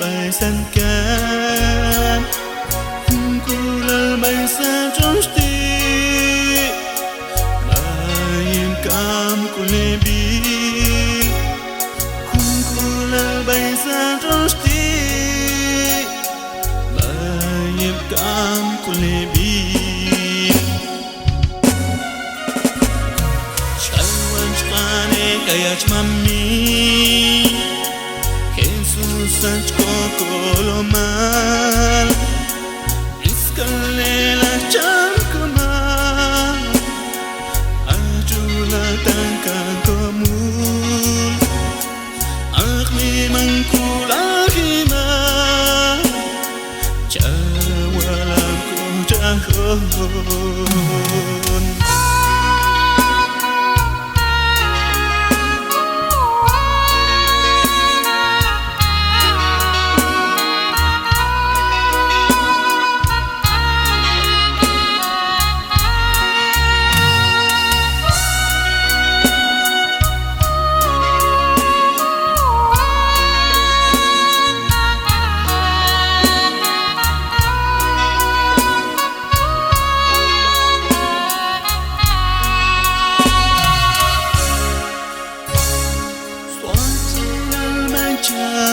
bài sân can cu lơ bài sa trong ti bài cam cu lê bi cu lơ bài sa trong ti bài cam cu lê bi Kaya mami Jesus anchko kolomal Iskalela chamkama Ajula tangkan komul Akmi mangkulahima Jawalam ko jahon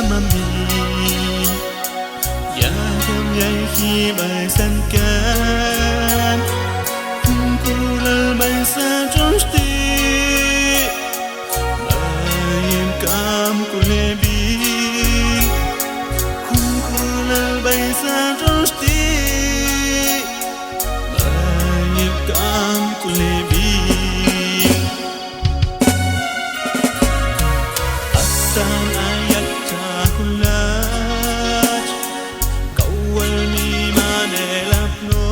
Mami ya không nhảy khi bài sân can cu lơ bài sa trong ti bài cam cu lê bi cu lơ bài sa trong ti bài cam cu lê bi asan ayat tahulat kawal mi manelap no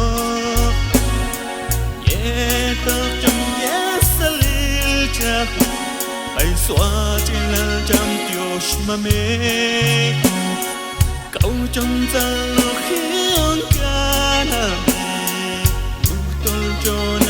ye tak jam ye salil chak ay swatil jam tiosh mame kau jam zal khion kana utol jon